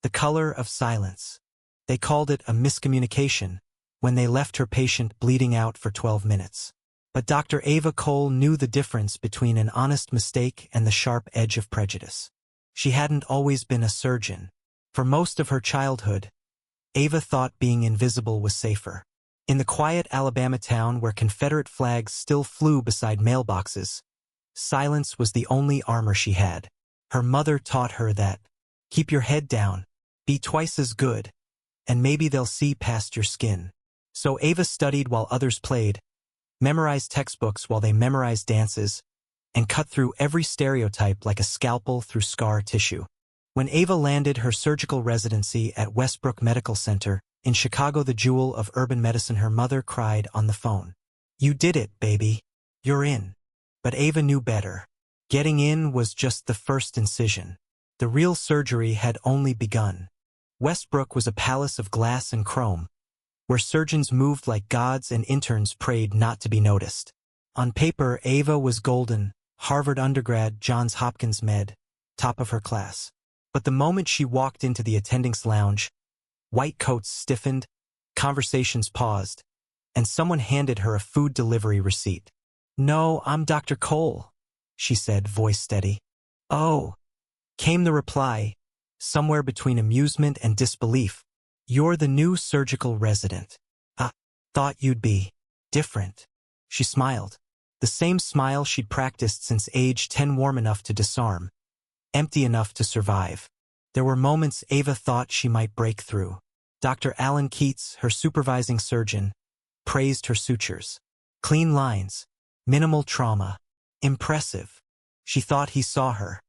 The color of silence. They called it a miscommunication when they left her patient bleeding out for 12 minutes. But Dr. Ava Cole knew the difference between an honest mistake and the sharp edge of prejudice. She hadn't always been a surgeon. For most of her childhood, Ava thought being invisible was safer. In the quiet Alabama town where Confederate flags still flew beside mailboxes, silence was the only armor she had. Her mother taught her that, keep your head down, be twice as good, and maybe they'll see past your skin. So Ava studied while others played, memorized textbooks while they memorized dances, and cut through every stereotype like a scalpel through scar tissue. When Ava landed her surgical residency at Westbrook Medical Center, in Chicago, the jewel of urban medicine, her mother cried on the phone. You did it, baby. You're in. But Ava knew better. Getting in was just the first incision. The real surgery had only begun. Westbrook was a palace of glass and chrome, where surgeons moved like gods and interns prayed not to be noticed. On paper, Ava was golden, Harvard undergrad, Johns Hopkins med, top of her class. But the moment she walked into the attendings lounge, white coats stiffened, conversations paused, and someone handed her a food delivery receipt. No, I'm Dr. Cole, she said, voice steady. Oh, came the reply, somewhere between amusement and disbelief. You're the new surgical resident. I thought you'd be different. She smiled. The same smile she'd practiced since age 10, warm enough to disarm, empty enough to survive. There were moments Ava thought she might break through. Dr. Alan Keats, her supervising surgeon, praised her sutures. Clean lines, minimal trauma, impressive. She thought he saw her.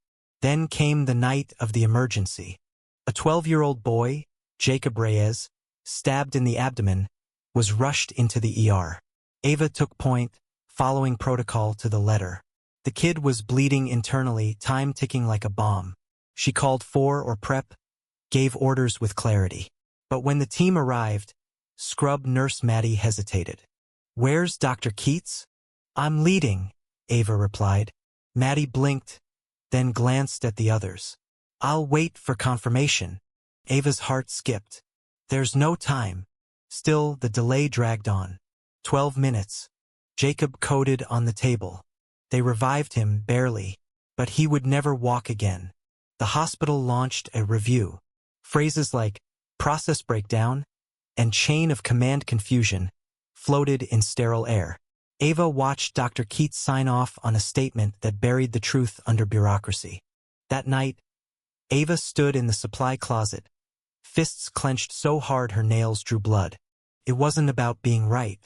Then came the night of the emergency. A 12-year-old boy, Jacob Reyes, stabbed in the abdomen, was rushed into the ER. Ava took point, following protocol to the letter. The kid was bleeding internally, time ticking like a bomb. She called for prep, gave orders with clarity. But when the team arrived, scrub nurse Maddie hesitated. Where's Dr. Keats? I'm leading, Ava replied. Maddie blinked, then glanced at the others. I'll wait for confirmation. Ava's heart skipped. There's no time. Still, the delay dragged on. 12 minutes. Jacob coded on the table. They revived him, barely, but he would never walk again. The hospital launched a review. Phrases like process breakdown and chain of command confusion floated in sterile air. Ava watched Dr. Keats sign off on a statement that buried the truth under bureaucracy. That night, Ava stood in the supply closet, fists clenched so hard her nails drew blood. It wasn't about being right.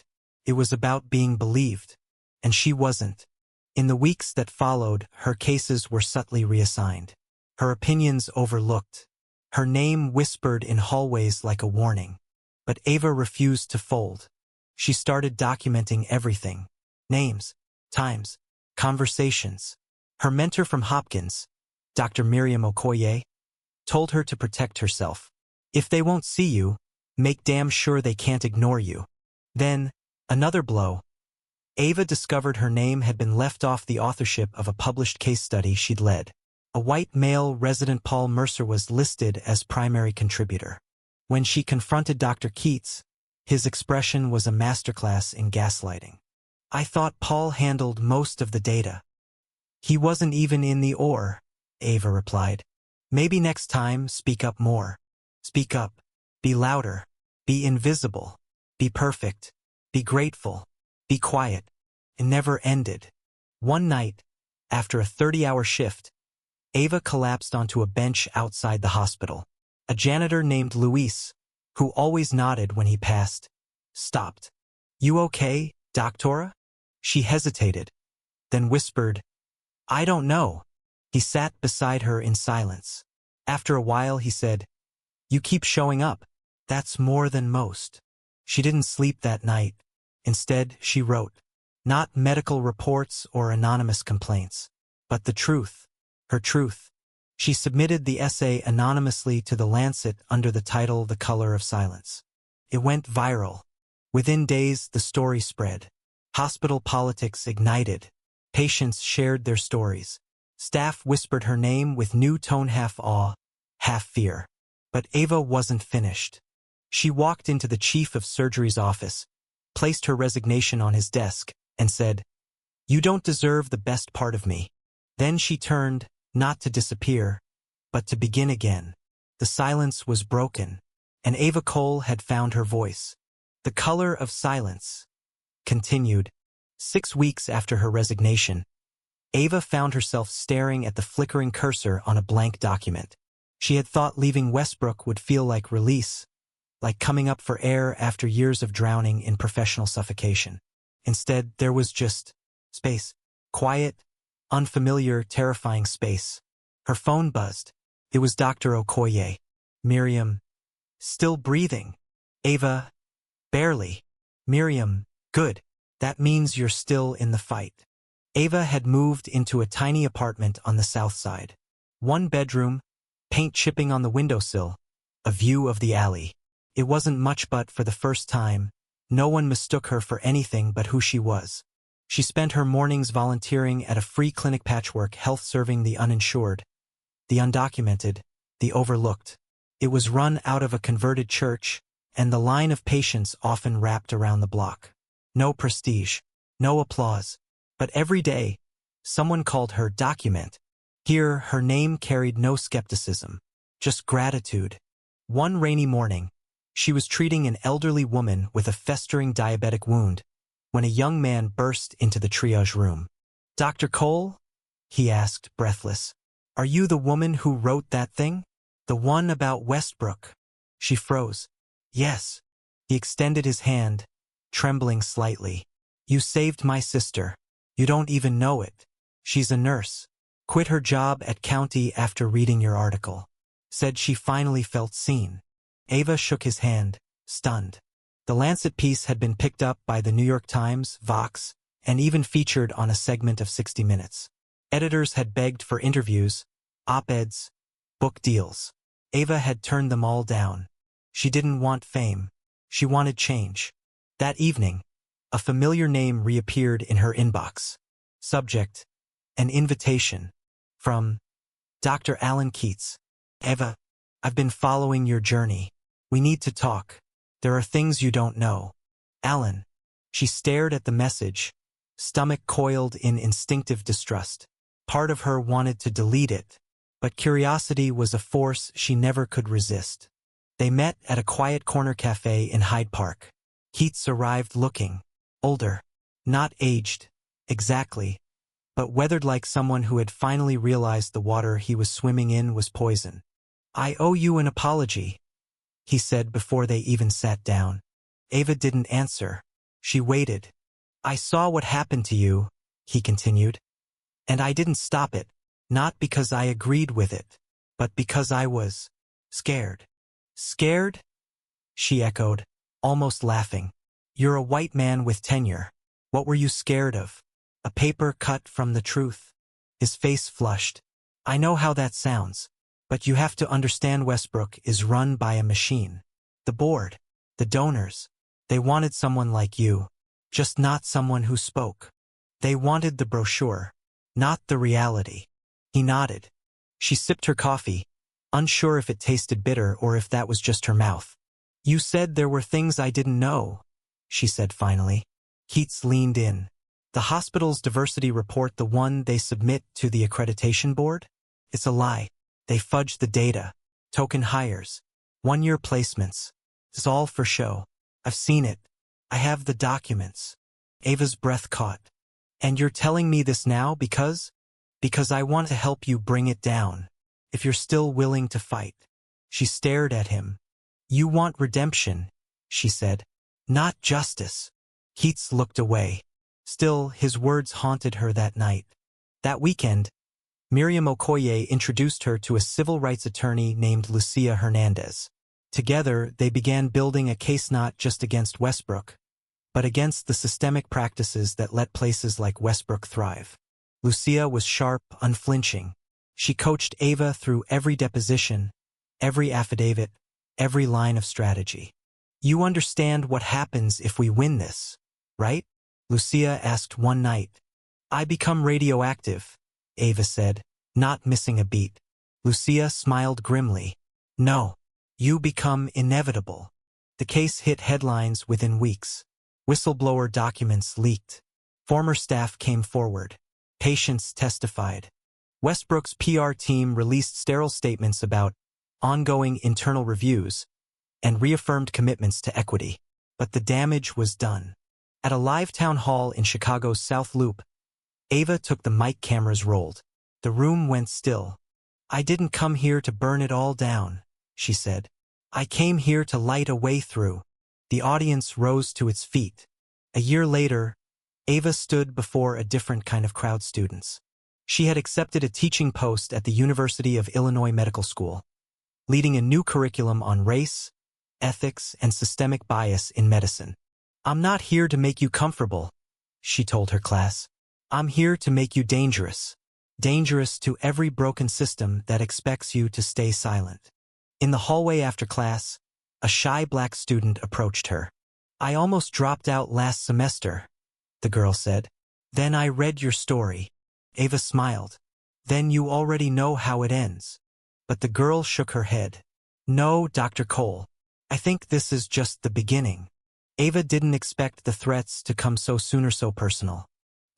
It was about being believed. And she wasn't. In the weeks that followed, her cases were subtly reassigned. Her opinions overlooked. Her name whispered in hallways like a warning. But Ava refused to fold. She started documenting everything. Names, times, conversations. Her mentor from Hopkins, Dr. Miriam Okoye, told her to protect herself. If they won't see you, make damn sure they can't ignore you. Then, another blow. Ava discovered her name had been left off the authorship of a published case study she'd led. A white male resident, Paul Mercer, was listed as primary contributor. When she confronted Dr. Keats, his expression was a masterclass in gaslighting. I thought Paul handled most of the data. He wasn't even in the OR, Ava replied. Maybe next time, speak up more. Speak up. Be louder. Be invisible. Be perfect. Be grateful. Be quiet. It never ended. One night, after a 30-hour shift, Ava collapsed onto a bench outside the hospital. A janitor named Luis, who always nodded when he passed, stopped. You okay, doctora? She hesitated, then whispered, I don't know. He sat beside her in silence. After a while he said, You keep showing up. That's more than most. She didn't sleep that night. Instead, she wrote, not medical reports or anonymous complaints, but the truth, her truth. She submitted the essay anonymously to The Lancet under the title The Color of Silence. It went viral. Within days, the story spread. Hospital politics ignited. Patients shared their stories. Staff whispered her name with new tone, half awe, half fear. But Ava wasn't finished. She walked into the chief of surgery's office, placed her resignation on his desk, and said, "You don't deserve the best part of me." Then she turned, not to disappear, but to begin again. The silence was broken, and Ava Cole had found her voice. The color of silence continued. 6 weeks after her resignation, Ava found herself staring at the flickering cursor on a blank document. She had thought leaving Westbrook would feel like release, like coming up for air after years of drowning in professional suffocation. Instead, there was just space. Quiet, unfamiliar, terrifying space. Her phone buzzed. It was Dr. Okoye. "Miriam, still breathing." "Ava, barely." "Miriam, good. That means you're still in the fight." Ava had moved into a tiny apartment on the south side. 1 bedroom, paint chipping on the windowsill, a view of the alley. It wasn't much, but for the first time, no one mistook her for anything but who she was. She spent her mornings volunteering at a free clinic patchwork health serving the uninsured, the undocumented, the overlooked. It was run out of a converted church, and the line of patients often wrapped around the block. No prestige, no applause, but every day, someone called her Document. Here, her name carried no skepticism, just gratitude. One rainy morning, she was treating an elderly woman with a festering diabetic wound when a young man burst into the triage room. "Dr. Cole?" he asked, breathless. "Are you the woman who wrote that thing? The one about Westbrook?" She froze. "Yes." He extended his hand, trembling slightly. "You saved my sister. You don't even know it. She's a nurse. Quit her job at County after reading your article. Said she finally felt seen." Ava shook his hand, stunned. The Lancet piece had been picked up by the New York Times, Vox, and even featured on a segment of 60 Minutes. Editors had begged for interviews, op-eds, book deals. Ava had turned them all down. She didn't want fame. She wanted change. That evening, a familiar name reappeared in her inbox. Subject: an invitation. From Dr. Alan Keats. "Ava, I've been following your journey. We need to talk. There are things you don't know." "Alan." She stared at the message, stomach coiled in instinctive distrust. Part of her wanted to delete it, but curiosity was a force she never could resist. They met at a quiet corner cafe in Hyde Park. Keats arrived looking older, not aged, exactly, but weathered like someone who had finally realized the water he was swimming in was poison. "I owe you an apology," he said before they even sat down. Ava didn't answer. She waited. "I saw what happened to you," he continued. "And I didn't stop it, not because I agreed with it, but because I was scared." "Scared?" she echoed, almost laughing. "You're a white man with tenure. What were you scared of? A paper cut from the truth?" His face flushed. "I know how that sounds, but you have to understand Westbrook is run by a machine. The board, the donors, they wanted someone like you, just not someone who spoke. They wanted the brochure, not the reality." He nodded. She sipped her coffee, unsure if it tasted bitter or if that was just her mouth. "You said there were things I didn't know," she said finally. Keats leaned in. "The hospital's diversity report, the one they submit to the accreditation board? It's a lie. They fudge the data. Token hires. 1-year placements. It's all for show. I've seen it. I have the documents." Ava's breath caught. "And you're telling me this now because I want to help you bring it down. If you're still willing to fight." She stared at him. "You want redemption," she said. "Not justice." Keats looked away. Still, his words haunted her that night. That weekend, Miriam Okoye introduced her to a civil rights attorney named Lucia Hernandez. Together, they began building a case not just against Westbrook, but against the systemic practices that let places like Westbrook thrive. Lucia was sharp, unflinching. She coached Ava through every deposition, every affidavit, every line of strategy. "You understand what happens if we win this, right?" Lucia asked one night. "I become radioactive," Ava said, not missing a beat. Lucia smiled grimly. "No. You become inevitable. The case hit headlines within weeks. Whistleblower documents leaked. Former staff came forward. Patients testified. Westbrook's PR team released sterile statements about ongoing internal reviews and reaffirmed commitments to equity. But the damage was done. At a live town hall in Chicago's South Loop, Ava took the mic. Cameras rolled. The room went still. "I didn't come here to burn it all down," she said. "I came here to light a way through." The audience rose to its feet. A year later, Ava stood before a different kind of crowd. Students. She had accepted a teaching post at the University of Illinois Medical School, leading a new curriculum on race, ethics, and systemic bias in medicine. "I'm not here to make you comfortable," she told her class. "I'm here to make you dangerous. Dangerous to every broken system that expects you to stay silent." In the hallway after class, a shy black student approached her. "I almost dropped out last semester," the girl said. "Then I read your story." Ava smiled. "Then you already know how it ends." But the girl shook her head. "No, Dr. Cole. I think this is just the beginning." Ava didn't expect the threats to come so soon or so personal.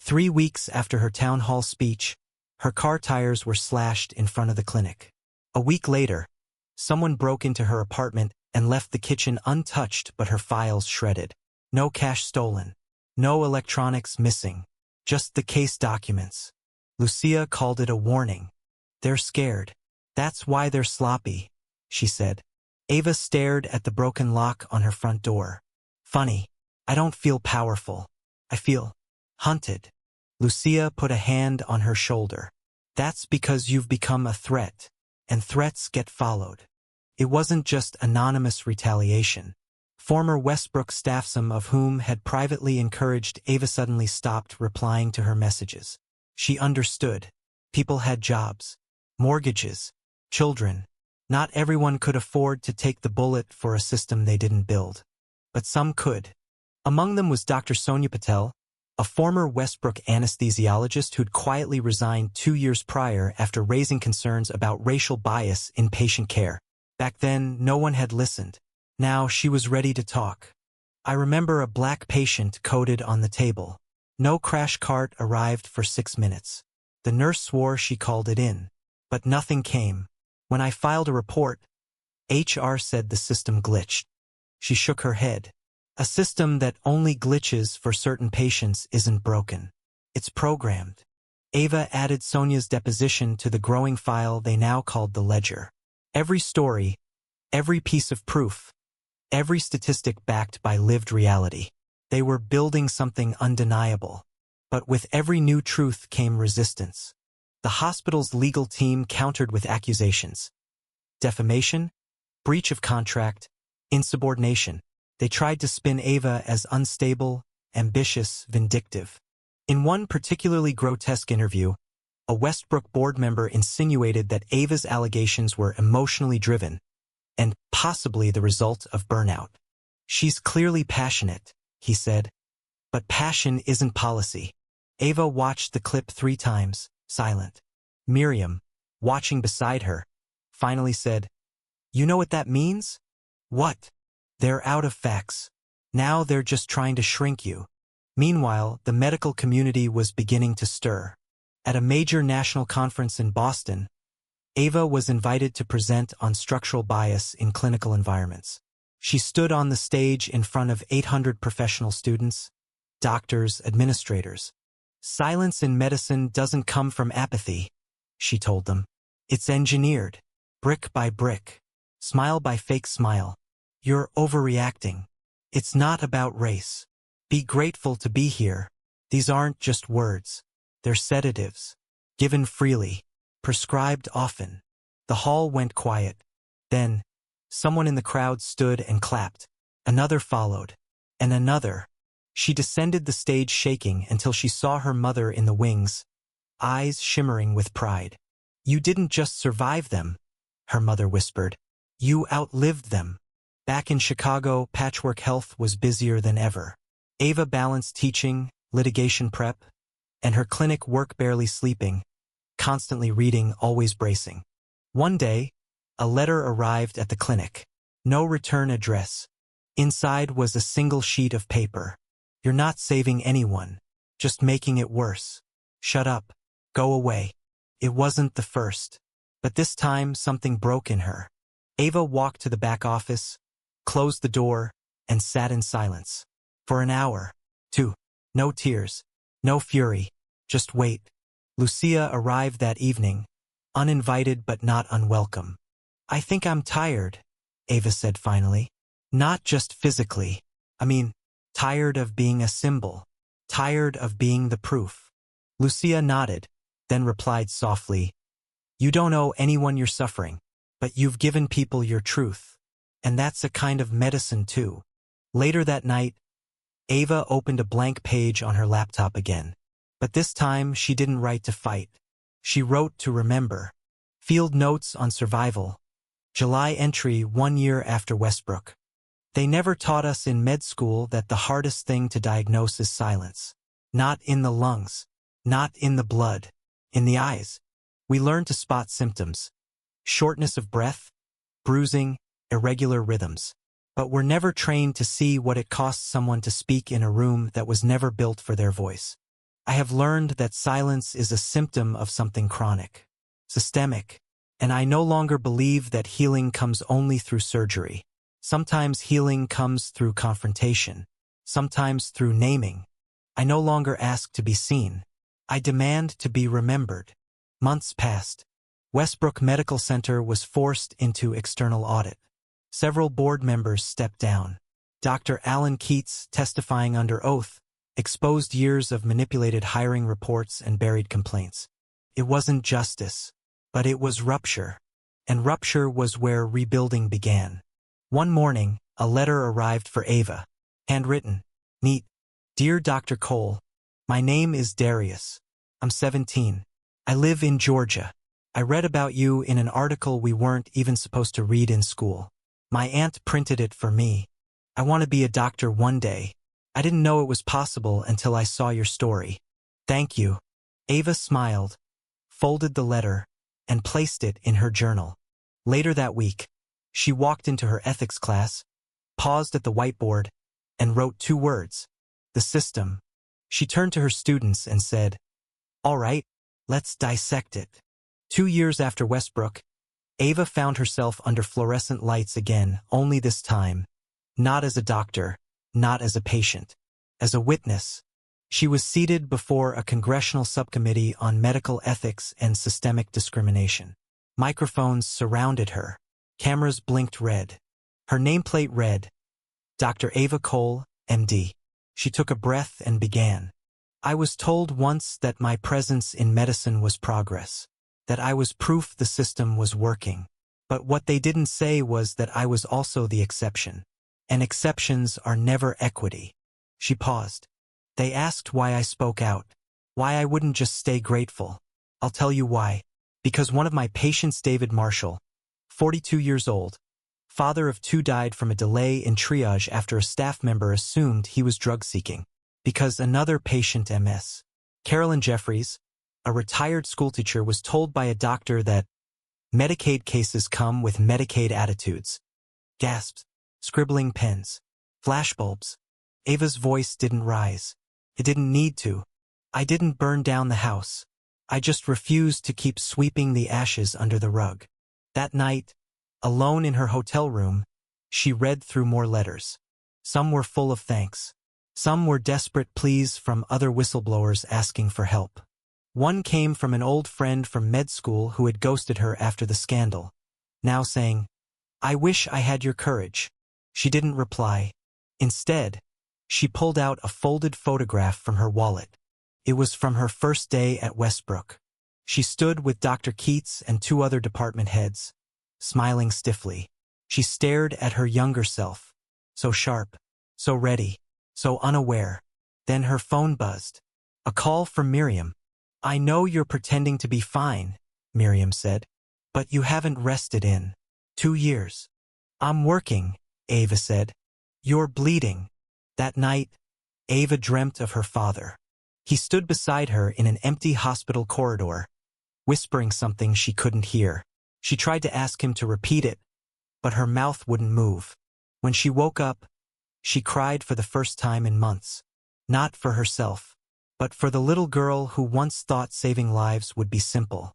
3 weeks after her town hall speech, her car tires were slashed in front of the clinic. A week later, someone broke into her apartment and left the kitchen untouched but her files shredded. No cash stolen. No electronics missing. Just the case documents. Lucia called it a warning. "They're scared. That's why they're sloppy," she said. Ava stared at the broken lock on her front door. "Funny. I don't feel powerful. I feel hunted." Lucia put a hand on her shoulder. "That's because you've become a threat, and threats get followed." It wasn't just anonymous retaliation. Former Westbrook staff, some of whom had privately encouraged Ava, suddenly stopped replying to her messages. She understood. People had jobs, mortgages, children. Not everyone could afford to take the bullet for a system they didn't build. But some could. Among them was Dr. Sonia Patel, a former Westbrook anesthesiologist who'd quietly resigned 2 years prior after raising concerns about racial bias in patient care. Back then, no one had listened. Now she was ready to talk. "I remember a black patient coded on the table. No crash cart arrived for 6 minutes. The nurse swore she called it in. But nothing came. When I filed a report, HR said the system glitched." She shook her head. "A system that only glitches for certain patients isn't broken. It's programmed." Ava added Sonia's deposition to the growing file they now called the ledger. Every story, every piece of proof, every statistic backed by lived reality. They were building something undeniable. But with every new truth came resistance. The hospital's legal team countered with accusations. Defamation, breach of contract, insubordination. They tried to spin Ava as unstable, ambitious, vindictive. In one particularly grotesque interview, a Westbrook board member insinuated that Ava's allegations were emotionally driven and possibly the result of burnout. "She's clearly passionate," he said. "But passion isn't policy." Ava watched the clip 3 times, silent. Miriam, watching beside her, finally said, "You know what that means?" "What?" "They're out of facts. Now they're just trying to shrink you." Meanwhile, the medical community was beginning to stir. At a major national conference in Boston, Ava was invited to present on structural bias in clinical environments. She stood on the stage in front of 800 professional students, doctors, administrators. "Silence in medicine doesn't come from apathy," she told them. "It's engineered, brick by brick, smile by fake smile. You're overreacting. It's not about race. Be grateful to be here. These aren't just words. They're sedatives, given freely, prescribed often." The hall went quiet. Then, someone in the crowd stood and clapped. Another followed, and another. She descended the stage shaking until she saw her mother in the wings, eyes shimmering with pride. "You didn't just survive them," her mother whispered. "You outlived them." Back in Chicago, Patchwork Health was busier than ever. Ava balanced teaching, litigation prep, and her clinic work, barely sleeping, constantly reading, always bracing. One day, A letter arrived at the clinic. No return address. Inside was a single sheet of paper. You're not saving anyone, just making it worse. Shut up. Go away. It wasn't the first. But this time something broke in her. Ava walked to the back office, closed the door, and sat in silence. For an hour. 2. No tears. No fury. Just wait. Lucia arrived that evening, uninvited but not unwelcome. I think I'm tired, Ava said finally. Not just physically. Tired of being a symbol. Tired of being the proof. Lucia nodded, then replied softly, You don't owe anyone your suffering, but you've given people your truth. And that's a kind of medicine too. Later that night, Ava opened a blank page on her laptop again. But this time she didn't write to fight. She wrote to remember. Field notes on survival. July entry 1 year after Westbrook. They never taught us in med school that the hardest thing to diagnose is silence. Not in the lungs. Not in the blood. In the eyes. We learn to spot symptoms. Shortness of breath, bruising, irregular rhythms. But we're never trained to see what it costs someone to speak in a room that was never built for their voice. I have learned that silence is a symptom of something chronic, systemic, and I no longer believe that healing comes only through surgery. Sometimes healing comes through confrontation, sometimes through naming. I no longer ask to be seen. I demand to be remembered. Months passed. Westbrook Medical Center was forced into external audit. Several board members stepped down. Dr. Alan Keats, testifying under oath, exposed years of manipulated hiring reports and buried complaints. It wasn't justice, but it was rupture. And rupture was where rebuilding began. One morning, a letter arrived for Ava. Handwritten. Neat. Dear Dr. Cole, my name is Darius. I'm 17. I live in Georgia. I read about you in an article we weren't even supposed to read in school. My aunt printed it for me. I want to be a doctor one day. I didn't know it was possible until I saw your story. Thank you. Ava smiled, folded the letter, and placed it in her journal. Later that week, she walked into her ethics class, paused at the whiteboard, and wrote 2 words. The system. She turned to her students and said, All right, let's dissect it. 2 years after Westbrook, Ava found herself under fluorescent lights again, only this time, not as a doctor, not as a patient, as a witness. She was seated before a congressional subcommittee on medical ethics and systemic discrimination. Microphones surrounded her. Cameras blinked red. Her nameplate read, Dr. Ava Cole, MD. She took a breath and began. I was told once that my presence in medicine was progress, that I was proof the system was working. But what they didn't say was that I was also the exception. And exceptions are never equity. She paused. They asked why I spoke out, why I wouldn't just stay grateful. I'll tell you why. Because one of my patients, David Marshall, 42 years old, father of 2, died from a delay in triage after a staff member assumed he was drug-seeking. Because another patient, MS. Carolyn Jeffries, a retired schoolteacher, was told by a doctor that Medicaid cases come with Medicaid attitudes. Gasps, scribbling pens, flashbulbs. Ava's voice didn't rise. It didn't need to. I didn't burn down the house. I just refused to keep sweeping the ashes under the rug. That night, alone in her hotel room, she read through more letters. Some were full of thanks. Some were desperate pleas from other whistleblowers asking for help. One came from an old friend from med school who had ghosted her after the scandal, now saying, I wish I had your courage. She didn't reply. Instead, she pulled out a folded photograph from her wallet. It was from her first day at Westbrook. She stood with Dr. Keats and 2 other department heads, smiling stiffly. She stared at her younger self, so sharp, so ready, so unaware. Then her phone buzzed. A call from Miriam. I know you're pretending to be fine, Miriam said, but you haven't rested in 2 years. I'm working, Ava said. You're bleeding. That night, Ava dreamt of her father. He stood beside her in an empty hospital corridor, whispering something she couldn't hear. She tried to ask him to repeat it, but her mouth wouldn't move. When she woke up, she cried for the first time in months. Not for herself, but for the little girl who once thought saving lives would be simple.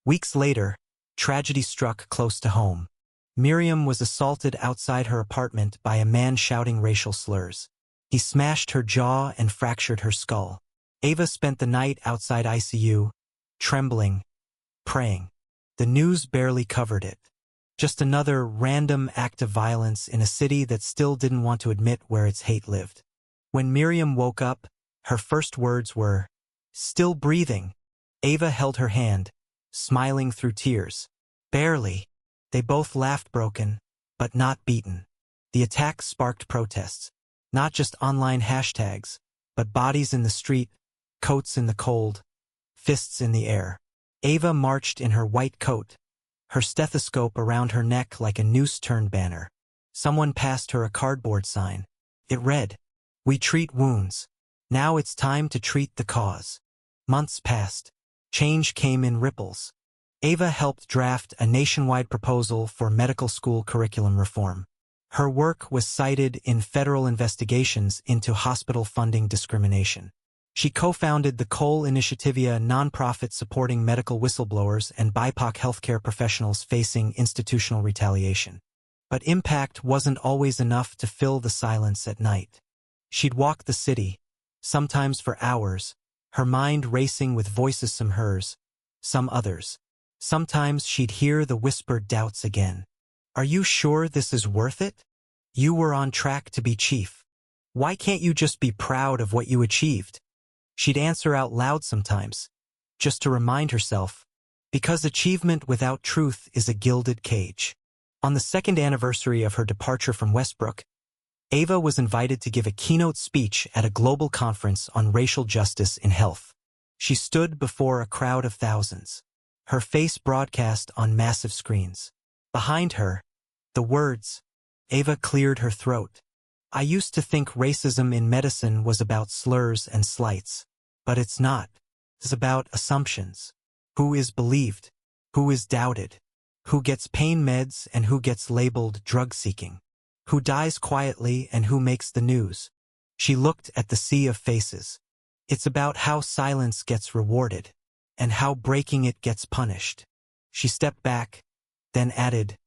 Weeks later, tragedy struck close to home. Miriam was assaulted outside her apartment by a man shouting racial slurs. He smashed her jaw and fractured her skull. Ava spent the night outside ICU, trembling, praying. The news barely covered it. Just another random act of violence in a city that still didn't want to admit where its hate lived. When Miriam woke up, her first words were, "Still breathing." Ava held her hand, smiling through tears. Barely. They both laughed, broken, but not beaten. The attack sparked protests. Not just online hashtags, but bodies in the street, coats in the cold, fists in the air. Ava marched in her white coat, her stethoscope around her neck like a noose-turned banner. Someone passed her a cardboard sign. It read, "We treat wounds. Now it's time to treat the cause." Months passed. Change came in ripples. Ava helped draft a nationwide proposal for medical school curriculum reform. Her work was cited in federal investigations into hospital funding discrimination. She co-founded the Cole Initiative, a nonprofit supporting medical whistleblowers and BIPOC healthcare professionals facing institutional retaliation. But impact wasn't always enough to fill the silence at night. She'd walk the city, sometimes for hours, her mind racing with voices, some hers, some others. Sometimes she'd hear the whispered doubts again. "Are you sure this is worth it? You were on track to be chief. Why can't you just be proud of what you achieved?" She'd answer out loud sometimes, just to remind herself, because achievement without truth is a gilded cage. On the second anniversary of her departure from Westbrook, Ava was invited to give a keynote speech at a global conference on racial justice in health. She stood before a crowd of thousands, her face broadcast on massive screens. Behind her, the words, Ava cleared her throat. "I used to think racism in medicine was about slurs and slights. But it's not. It's about assumptions. Who is believed? Who is doubted? Who gets pain meds and who gets labeled drug-seeking? Who dies quietly and who makes the news?" She looked at the sea of faces. It's about how silence gets rewarded, and how breaking it gets punished. She stepped back, then added,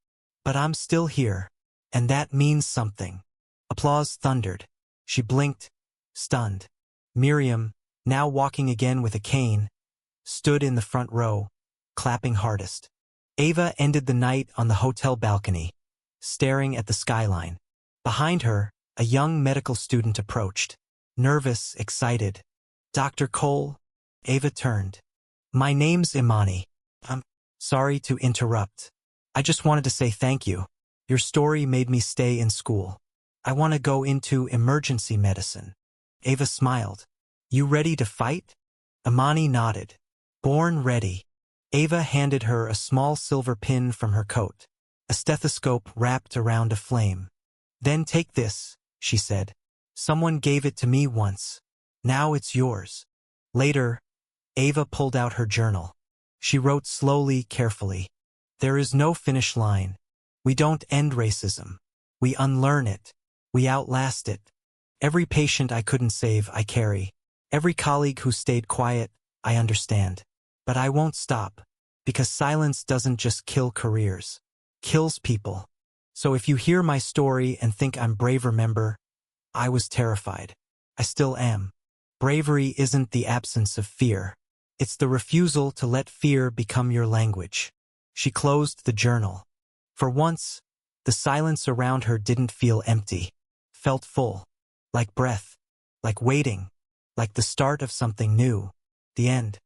"But I'm still here, and that means something." Applause thundered. She blinked, stunned. Miriam, now walking again with a cane, stood in the front row, clapping hardest. Ava ended the night on the hotel balcony, staring at the skyline. Behind her, a young medical student approached, nervous, excited. "Dr. Cole?" Ava turned. "My name's Imani. I'm sorry to interrupt. I just wanted to say thank you. Your story made me stay in school. I want to go into emergency medicine." Ava smiled. "You ready to fight?" Imani nodded. "Born ready." Ava handed her a small silver pin from her coat, a stethoscope wrapped around a flame. "Then take this," she said. "Someone gave it to me once. Now it's yours." Later, Ava pulled out her journal. She wrote slowly, carefully. "There is no finish line. We don't end racism. We unlearn it. We outlast it. Every patient I couldn't save, I carry. Every colleague who stayed quiet, I understand. But I won't stop, because silence doesn't just kill careers. Kills people. So if you hear my story and think I'm brave, remember, I was terrified. I still am. Bravery isn't the absence of fear. It's the refusal to let fear become your language." She closed the journal. For once, the silence around her didn't feel empty. Felt full. Like breath. Like waiting. Like the start of something new. The end.